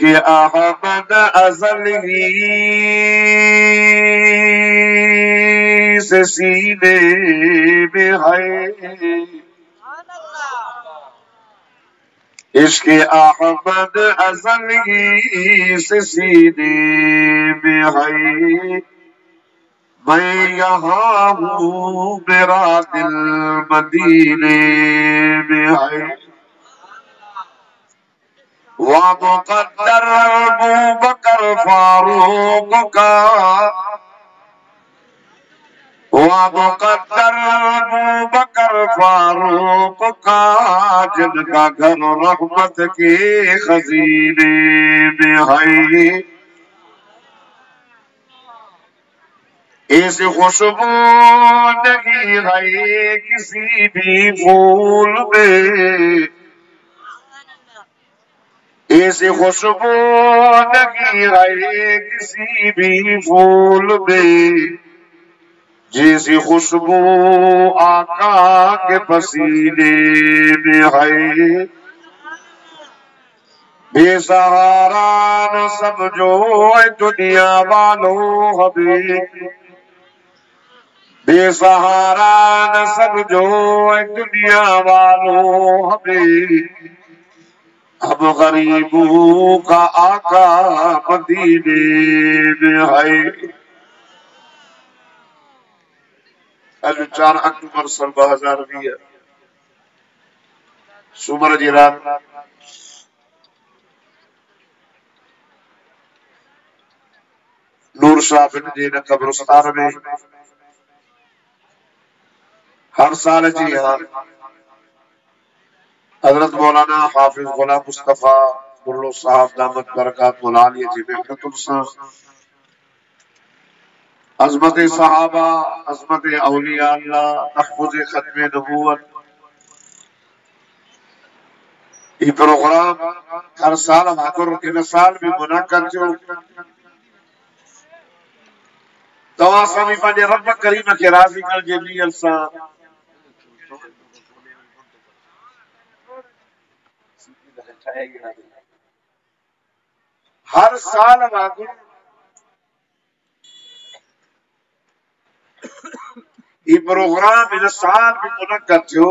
इश्क अहमद अज़ली से सीने में है, इश्क अहमद अज़ली से सीने में है। मैं यहाँ हूँ मेरा दिल मदीने में है। वा मुक़द्दर अबू बकर फारूक का, वा मुक़द्दर अबू बकर फारूक का, जिनका घर रहमत के खजीने में है। ऐसी खुशबू नहीं है किसी भी फूल में, ऐसी खुशबू नहीं है किसी भी फूल में, जैसी खुशबू आका के पसीने में है। बेसहारा न समझो दुनिया वालों हमें, बेसहारा न समझो दुनिया वालों हमें, अब गरीबों का आका मदीने में है। अज 4 अक्टूबर सन 2020 सूमर जी रात नूर शाह बिन जी ने कब्रिस्तान में हर साल जी हाँ हजरत मौलाना हाफिज गुलाम मुस्तफा बुल्लो साहब दामत बरकात मौलाना जी में अजमत सहाबा, अजमत औलिया अल्लाह, तहफ़्फ़ुज़ खत्म नबूवत, ये प्रोग्राम हर साल हाकुर इन साल भी मुनाक़िद जो तवा सभी पंहिंजे रब करीम के राज़ी कर जे नीयत सां हर साल वांगुर ये प्रोग्राम इन साल भी मुनक़्क़िद थियो।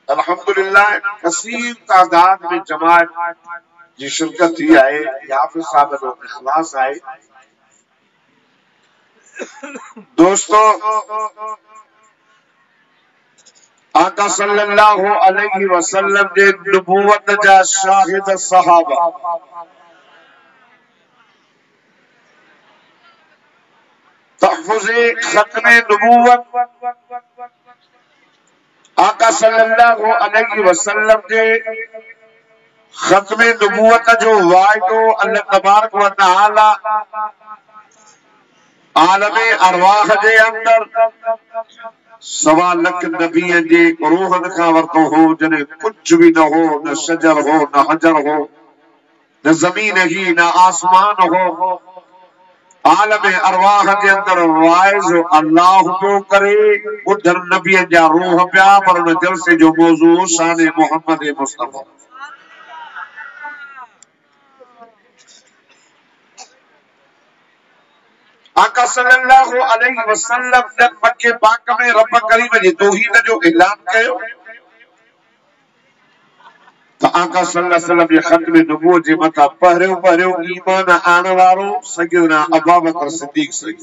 अल्हम्दुलिल्लाह कसीर तादाद में जमात जी शिरकत थी आहे। हाफिज साहब जो इखलास आहे। दोस्तों, आका सल्लल्लाहु अलैहि वसल्लम जे नबूवत जा शाहिद सहाबा, तहफ़्फ़ुज़ खत्म नबूवत आका सल्लल्लाहु अलैहि वसल्लम जे खत्म नबूवत जो वायदो अल्लाह तबारक व तआला आलमे अरवाह जे अंदर 1.25 लाख नबीअ जे रूहन खां वरतो हो, जने कुछ भी न हो, न शजर हो, न हजर हो, न जमीन ही, न आसमान हो। आलमे अरवाह जे अंदर वाइज अल्लाह पियो करे, उधर नबीअ जा रूह पिया, पर उन जलसे जो मौजू शान मोहम्मद मुस्तफा। आका सल्लल्लाहु अलैहि वसल्लम ने मक्के पाक में रब करीम जी तौहीद जो ऐलान कयो, तो आका सल्लल्लाहु अलैहि वसल्लम जे खत्म नबूवत जे मथा पहिरियों ईमान आने वारो सैयदना अबू बकर सिद्दीक सही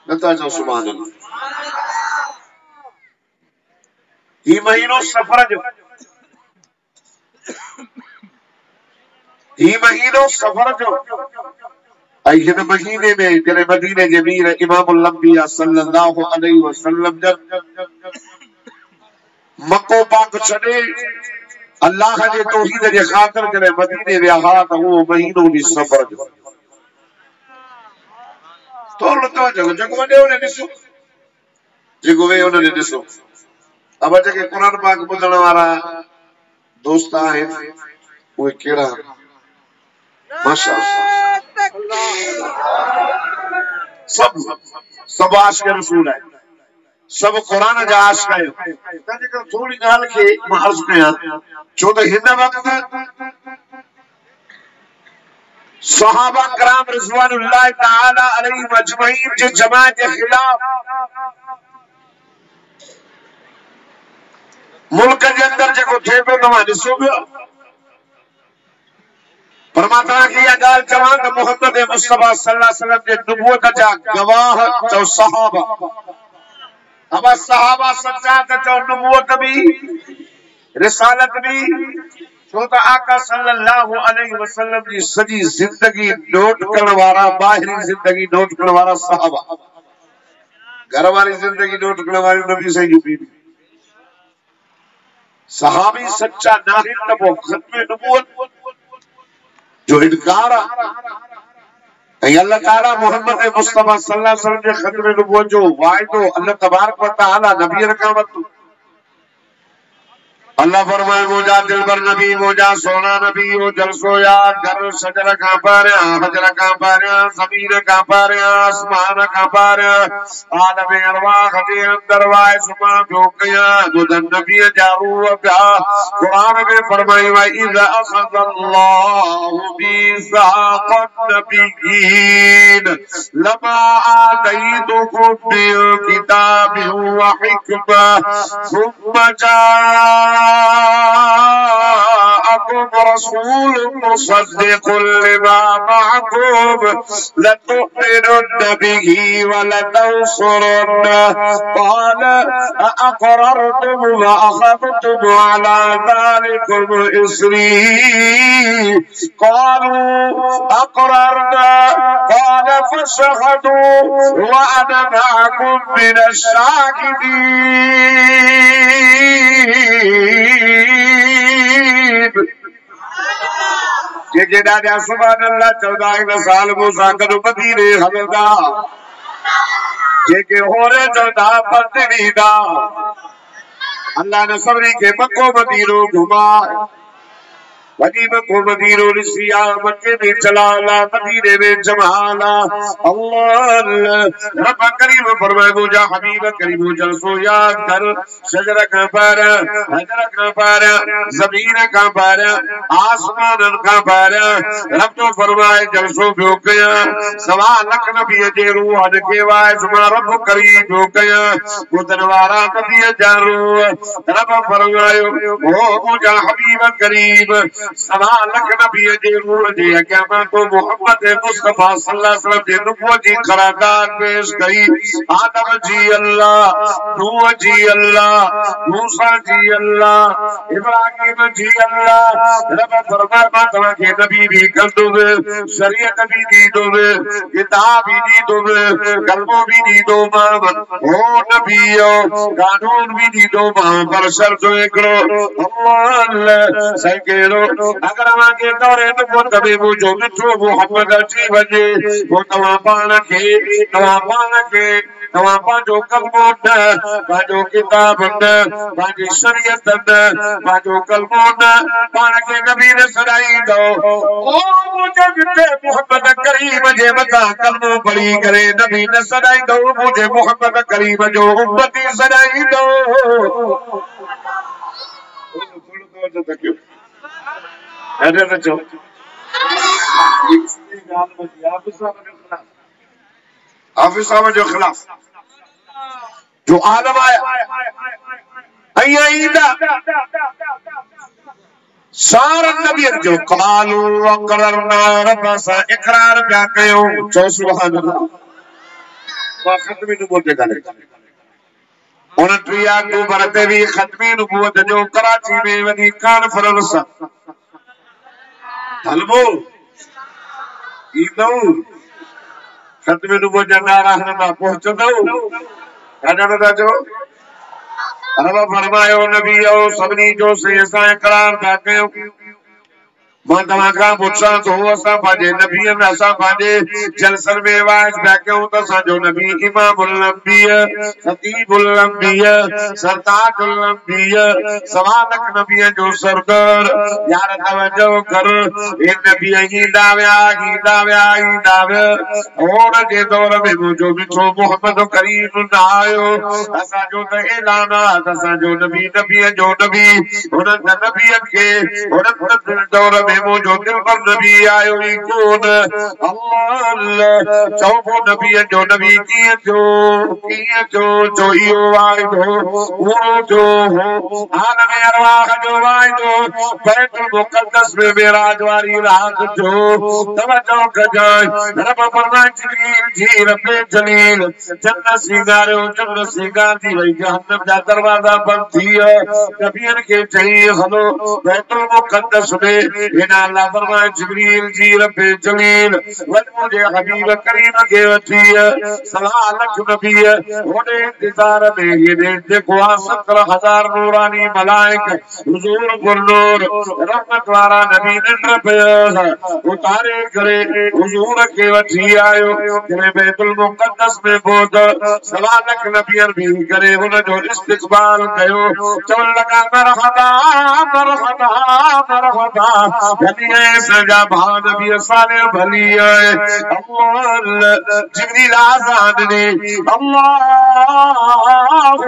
नता जो सुभान अल्लाह। ही महीनो सफर जो, ही महीनो सफर जो, इन महीने में जने मदीने जे मीर इमामुल अंबिया सल्लल्लाहु अलैहि वसल्लम जब मक्को पाक छॾे अल्लाह जे तौहीद जे ख़ातिर जने मदीने विया हा, त वो महीनो भी सफर जो। थोरो तो जगो वॾे उन ॾिसो, जेको वे उन ॾिसो। अब जेके कुरान पाक ॿुधण वारा दोस्त आहिनि उहे कहिड़ा माशाअल्लाह सब आशिक़ रसूल है, सब कुरान जा आशिक़ आहिनि। तंहिंजे करे थोरी ॻाल्हि खे मां अर्ज़ कयां, छो त हिन वक़्तु सहाबा कराम रिज़वानुल्लाह ताला अलैहिम अजमईन जे जमात के खिलाफ मुल्क के अंदर जेको थे पे तव्हां ॾिसो पियो। पर मां तव्हांखे इहा ॻाल्हि चवां त मोहम्मद मुस्तफ़ा सल्लल्लाहु अलैहि वसल्लम जे नबूवत जा गवाह चओ सहाबा। अब सहाबा सच्चा त चओ नबूवत भी रिसालत भी। छो त आका सल्लल्लाहु अलैहि वसल्लम जी सॼी ज़िंदगी नोट करण वारा, ॿाहिरी ज़िंदगी नोट करण वारा सहाबा, घर वारी ज़िंदगी नोट करण वारी नबी सही जी बीवी। सहाबी सच्चा नाहे त पोइ खत्म नबूवत जो इनकार आहे। अल्लाह ताला मोहम्मद मुस्तफ़ा सल्लल्लाहु अलैहि वसल्लम जे खत्म नबूवत जो वाइदो अल्लाह तबारक व तआला नबी खां वरितो। अल्लाह फरमाए मुंहिंजा दिलबर नबी, मुंहिंजा सोना नबी, ओ जलसो याद कर शजर खां पहिरियां, हजर खां पहिरियां, ज़मीन खां पहिरियां, आसमान खां पहिरियां, आलम अरवाह जे अंदर वाए सुमा पियो कयां मुदन नबी जा रूह पिया। कुरान में फरमाई व इज़ अख़ज़ल्लाहु बीसाक़न नबिय्यीन लमा आतैतुकुम मिन किताबिन व हिकमा सुम्मा जाअकुम रसूलुन मुसद्दिक़ुन लिमा मअकुम लतु'मिनुन्न बिही व लतंसुरुन्नहु क़ाल अअक़ररतुम व अख़ज़तुम अला ज़ालिकुम इस्री क़ालू अक़ररना क़ाल फशहदू व अना मअकुम मिनश शाहिदीन। जेके ॾाढा सुभान अल्लाह 14 साल मूंसां गॾु मदीने हलंदा, जेके होरे चवंदा पंध ॾींदा, अल्लाह ने सभिनी खे मको मदीनो घुमाए, वॾी मको मदीनो ॾिसी आ, मके में चलाला, मदीने में जमाला। अल्लाह रब करीम फरमाए मुंहिंजा हबीब करीम जलसो याद कर शजर खां पहिरियां, हजर खां पहिरियां, ज़मीन खां पहिरियां, आसमाननि खां पहिरियां रब तो फरमाए जलसो पियो कयां। 1.25 लख नबीअ जे रूह खे वाए सुमा रब करीम पियो कयां ॿुधण वारा नबीअ जा रूह। रब फरमायो ओ मुंहिंजा हबीब करीम 1.25 लख नबीअ जे रूह जे अॻियां मां तो मोहम्मद मुस्तफ़ा सल्लल्लाहु अलैहि वसल्लम जे नबूवत जी क़रारदाद पेश कई। आदम जी अल्लाह, नूह जी अल्लाह, मूसा जी अल्लाह, इब्राहिम जी अल्लाह। रब फरमाए मां तव्हांखे नबी भी कंदुमि, शरीयत भी ॾींदुमि, किताब भी ॾींदुमि, कलमो भी ॾींदोमांव, ओ नबीओ कानून भी ॾींदोमांव, पर शर्त हिकिड़ो अल्लाह सही कहिड़ो अगर मांखे दौरे नबूवत में मुंहिंजो मिठो मोहम्मद अची वञे पोइ तव्हां पाण खे तव्हां पंहिंजो कलमो न, पंहिंजो किताब न, पंहिंजी शरीयत न, पंहिंजो कलमो न, पाण खे नबी न सॾाईंदो। ओ मुंहिंजे मिठे मोहम्मद करीम जे मथां कलमो पढ़ी करे नबी न सॾाईंदो, मुंहिंजे मोहम्मद करीम जो उम्मती सॾाईंदो। जो खिलाफ जो आलम आया सारा नबियन जो क़ालू अक़ररना रब सां इक़रार पिया कयूं। चओ सुभान अल्लाह। मां ख़त्मी नबूवत जे ॻाल्हि 29 अक्टूबर ते भी ख़त्मी नबूवत जो कराची में वॾी कॉन्फ्रेंस हलबो ईंदो, ख़त्मी नबूवत जा नारा हणंदा पहुचंदो। ॾाढा था चओ रब फरमायो नबीओ सभिनी जो से असां इक़रार था कयूं। मां तव्हां खां पुछां थो असां पंहिंजे नबीअ में असां पंहिंजे जलसन में वाइस पिया कयूं त असांजो नबी इमामुल अंबिया, खतीबुल अंबिया, सरताजुल अंबिया, 1.25 लख नबीअ जो सरदार। यार तवज्जो कर, हे नबी ईंदा विया हुन जे दौर में मुंहिंजो मिठो मोहम्मद करीम न आयो। असांजो त ऐलान आहे असांजो नबी नबीअ जो नबी, हुन नबीअ खे हुन दौर में मो जो दिल पर नबी आयो ही कोन अल्लाह चौबो नबी जो नबी किए जो इहो वाइदो पूरो जो हो आलम अरवाह जो वाइदो बैतुल मुक़द्दस में मेराज वारी रात जो तवज्जो कजाए रब फरमाए जिब्रील जी रब जलील जन्नत सिंगार थी वही जहन्नम जा दरवाजा बंद थी नबियन के चाहिए हलो बैतुल मुक़द्दस में इना अल्लाह फरमाए जिब्रील जी रब जलील वल मुझे हबीब करीम के वठी सवा लख नबी होने इंतजार में ये देखो 70,000 नूरानी मलाइक हुजूर गुरनूर रहमत वाला नबी निंड पियो उतारे करे हुजूर के वठी आयो जने बैतुल मुक़द्दस में पहुंच सवा लख नबियन भी करे उन जो इस्तक़बाल कयो चवण लगा मरहबा मरहबा मरहबा भली सजा भा नबी साले भली है अल्लाह जिब्रील आजान ने अल्लाहु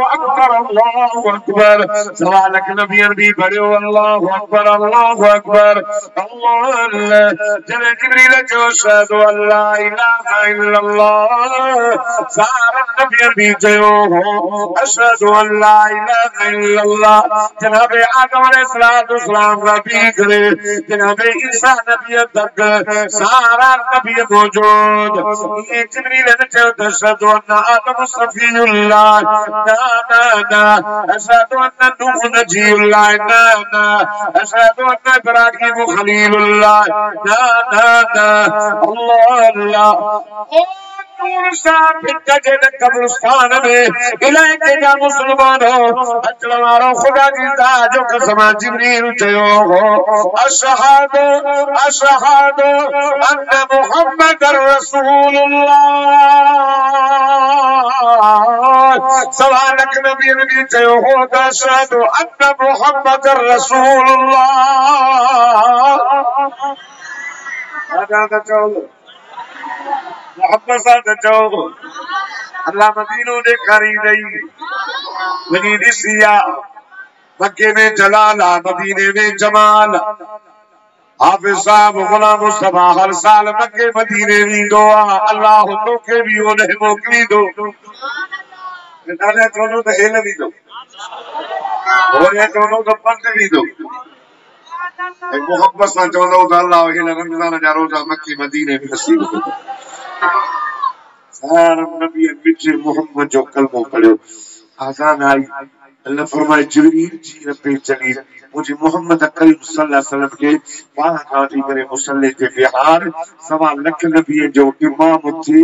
अकबर सवा लख नबियन भी बड़ो अल्लाहु अकबर अल्लाह जने जिब्रील जो शहदो अल्लाह इलाहा इल्लल्लाह सारा नबियन भी जो हो अशहदु अल्ला इलाहा इल्लल्लाह जनाबे आदम अलैहिस्सलाम नबी करे जनाबे ईसा नबी तक सारा नबी मौजूद ये जिब्रील ने चयो अशहदु अन्ना आदम सफीउल्लाह ना ना ना अशहदु अन्ना नूह नजीउल्लाह ना ना अशहदु अन्ना इब्राहीम खलीलुल्लाह ना ना ना अल्लाह अल्लाह कब्रिस्तान में इलाके जा मुसलमानों अचण वारो खुदा जी जो कसम जिब्रील चयो हो अशहदु अशहदु अन्न मुहम्मदर रसूलुल्लाह सवा लख नबी ने चयो हो अशहदु अन्न मुहम्मदर रसूलुल्लाह आजा चलो मोहब्बत सां चओ अल्लाह मदीनो ॾेखारी रही वञी ॾिसी आ मक्के में जलाल आ मदीने में जमाल हाफिज़ साहब गुलाम मुस्तफा हर साल मक्के मदीने वेंदो आ अल्लाह तोखे भी ओॾे मोकिलींदो दादा चवंदो त हेल ॾींदो ओॾे चवंदो त पंध ॾींदो मोहब्बत सां चवंदो त अल्लाह हिन रमज़ान जा रोज़ा मक्के मदीने में नसीब कंदो सारा नबी मिठे मोहम्मद जो कलमो पढ़ियो आजान आई अल्लाह फरमाए जिब्रील जी रब्बे जलील मुझे मोहम्मद करीम सल्लल्लाहु अलैहि वसल्लम के वहां खाती करे मुसल्ले ते बिहार सवा लख नबी जो इमाम थी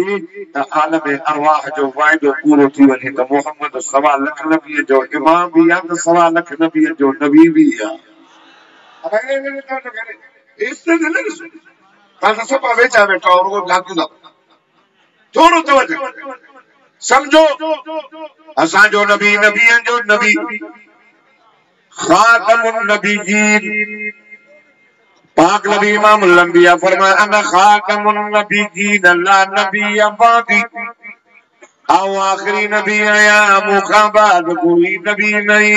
त आलम अरवाह जो वाइदो पूरो थी वने त मोहम्मद सवा लख नबी जो इमाम भी आ त सवा लख नबी जो नबी भी आ अरे इससे नहीं कान सब वेचा बैठा और वो जादू दा थोड़ो तवज्जो समझो असा जो नबी नबियन जो नबी खातमुन नबिय्यीन पाक नबी इमाम लंबिया फरमाया अना खातमुन नबिय्यीन ला नबिय बादी आओ आखिरी नबी आया मुखा बाद कोई नबी नहीं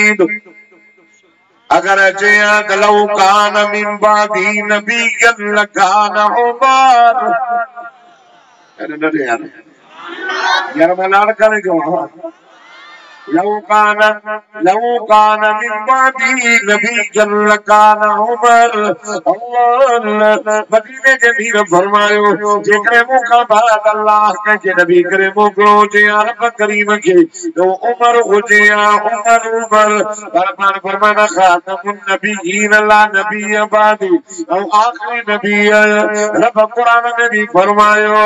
अगर अचया लौ कान मिन बादी नबियन लकान उमर अरे यार मलाल करे जो लौ कान मिन बादी नबियन लकान उमर अल्लाह मदीने के मीर फरमायो जेकरे मुखा बाद अल्लाह के नबी करे मोकलो जे रब करीम के तो उमर हो जे उमर फरमाना खातमुन नबिय्यीन ला नबी बादी और आखिरी नबी रब कुरान में भी फरमायो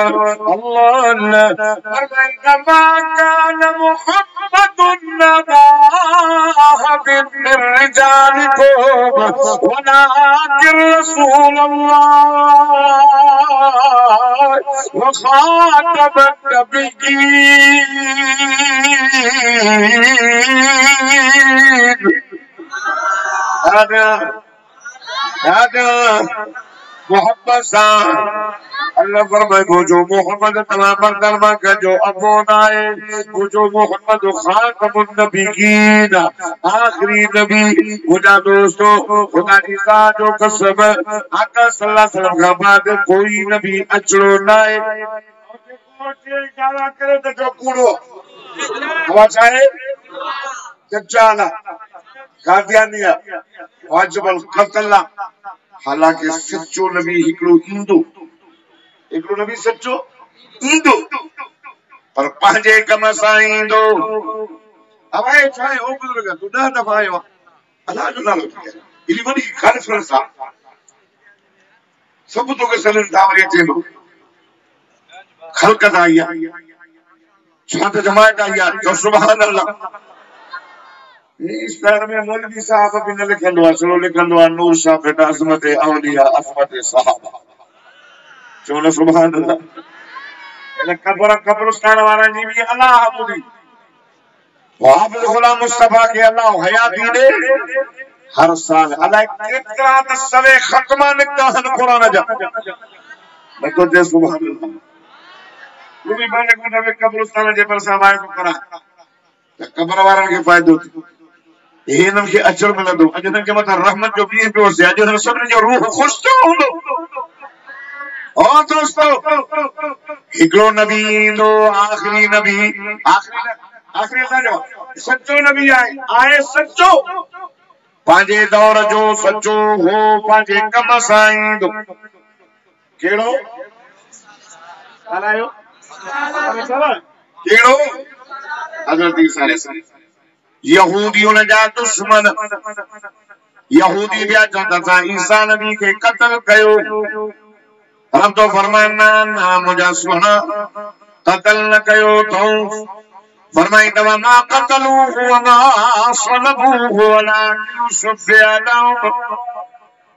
अल्लाह फरमाए कमा कान मुहम्मदुन नबा बिन रिजालिकुम वलाकिन रसूल अल्लाह व खातमुन नबिय्यीन मोहब्बत सा अल्लाह फरमाए वो जो मोहम्मद तमाम दरमा का जो अबो नाए वो जो मोहम्मद खातमुन नबीयीन आखिरी नबी खुदा दोस्तों खुदा की जात जो कसम आका सल्लल्लाहु अलैहि वसल्लम का बाद कोई नबी अचड़ो नाए गाला करे तो जो कूड़ो आवाज आए चचाला कादियानिया वाजिबल कतला हालांकि सच्चो नबी हिकड़ो ईंदो हिकड़ो नबी सच्चो ईंदो पर पंहिंजे कम सां ईंदो हवाए छाए ओ बुजुर्ग तू 10 दफ़ा आयो अल्लाह जो नालो इली वडी कॉन्फ्रेंस आ सब तो के सलन दावरी चेंदो खलकत आया छात जमात आया तो सुभान अल्लाह इस शहर में मौलवी साहब भी न लिखंदो आहे सलो लिखंदो आहे नूर शाह बेटा अजमत औलिया अजमत साहबा चो न सुभान अल्लाह इन कब्रिस्तान वाला जी भी अल्लाह बुदी हाफिज गुलाम मुस्तफा के अल्लाह हयाती दे हर साल अल्लाह केतरा त सवे खत्मा निकता हन कुरान जा मैं तो जे सुभान अल्लाह वो भी बने को कब्रिस्तान जे पर समाए को करा कब्र वारन के फायदो हिनन के अचर मिलंदो अजन के मथा रहमत जो भी पियो से अजन सभिनी जो रूह खुश तो हूंदो और दोस्तों हिकड़ो नबी ईंदो आखिरी नबी आखिरी जो सच्चो नबी आए सच्चो पंहिंजे दौर जो सच्चो हो पंहिंजे कम सां ईंदो केड़ो हलायो केड़ो हज़रत ईसा अलैहि यहूदी उन जा दुश्मन यहूदी बिया चवंदा था ईसा नबी के कत्ल कयो हम तो फरमाना ना मुझा सुना कत्ल न कयो तो फरमाई तवा मा कत्लू हुआ मा सलबू हुआ ना सुफिया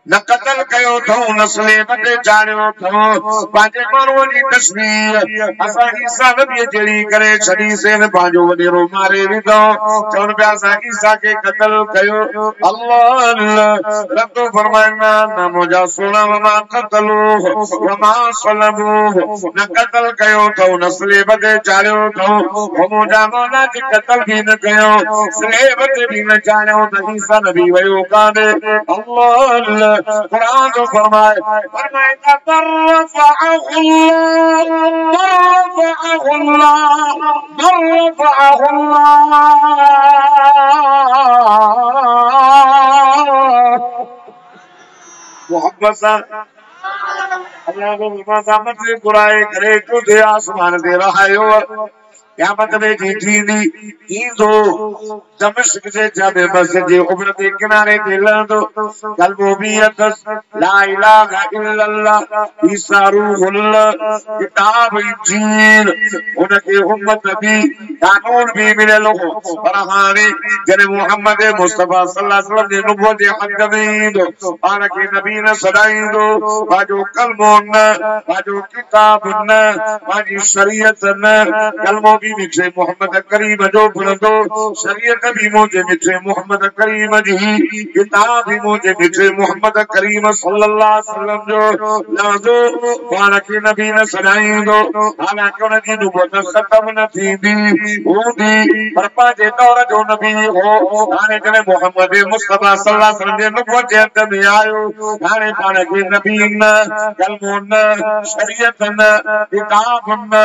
न कत्ल कयो थो न स्लेब ते चाढ़ियो थो पंहिंजे माण्हूअ जी तस्वीर असां ईसा नबी जहिड़ी करे छॾी सेन पंहिंजो वॾेरो मारे विधो चवनि पिया असां ईसा खे कत्ल कयो अल्लाह रब फरमाइना न मुंहिंजा सोना वमा कत्लू वमा सलबू न कत्ल कयो थो न स्लेब ते चाढ़ियो थो मुंहिंजा मौला खे कत्ल बि न कयो स्लेब ते बि न चाढ़ियो त ईसा नबी वियो कान्हे अल्लाह कुरान जो फरमाए मोहब्बत सा अल्लाह को मज़ामत से बुराए करे तो दे आसमान दे रहायो क़यामत में जी थींदी ईंदो दमिश्क जे जामे मस्जिद जे उम्र के किनारे ते लहंदो कल्बो भी अथस ला इलाहा इल्लल्लाह ईसा रूहुल्लाह किताब इंजील उनके उम्मत भी कानून भी मिलल हो पर हाणे जने मोहम्मद मुस्तफा सल्लल्लाहु अलैहि वसल्लम जे नबुवत जे हक़ में ईंदो पाण खे नबी न सॾाईंदो पंहिंजो कलमो न पंहिंजो किताब न पंहिंजी शरीयत न कलमो भी मिठे मोहम्मद करीम जो पढ़ंदो शरीयत भी मुझे मिठे मोहम्मद करीम जी किताब भी मुझे मिठे मोहम्मद करीम सल्लल्लाहु अलैहि वसल्लम जो लादो पाण खे नबी न सॾाईंदो हालांकि उन जी नबुवत ख़त्म न थींदी हूंदी पर पंहिंजे दौर जो नबी हो हाणे जॾहिं मोहम्मद मुस्तफा सल्लल्लाहु अलैहि वसल्लम जे नबुवत जे हद में आयो हाणे पाण खे नबी न कलमो न शरीयत न किताब न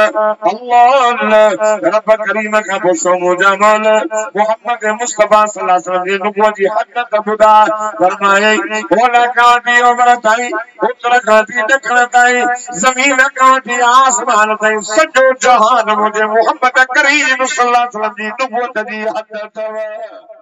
अल्लाह न रब करीम का बोसो जमाल मोहम्मद मुस्तफा सल्लल्लाहु अलैहि वसल्लम जी नबुवत जी हक़ बुदा फरमाए ओला का दी उम्र ताई उत्तर का दी दखण ताई जमीन का दी आसमान ताई सॼो जहान मुझे मोहम्मद करीम सल्लल्लाहु अलैहि वसल्लम जी नबुवत जी हक़ अथव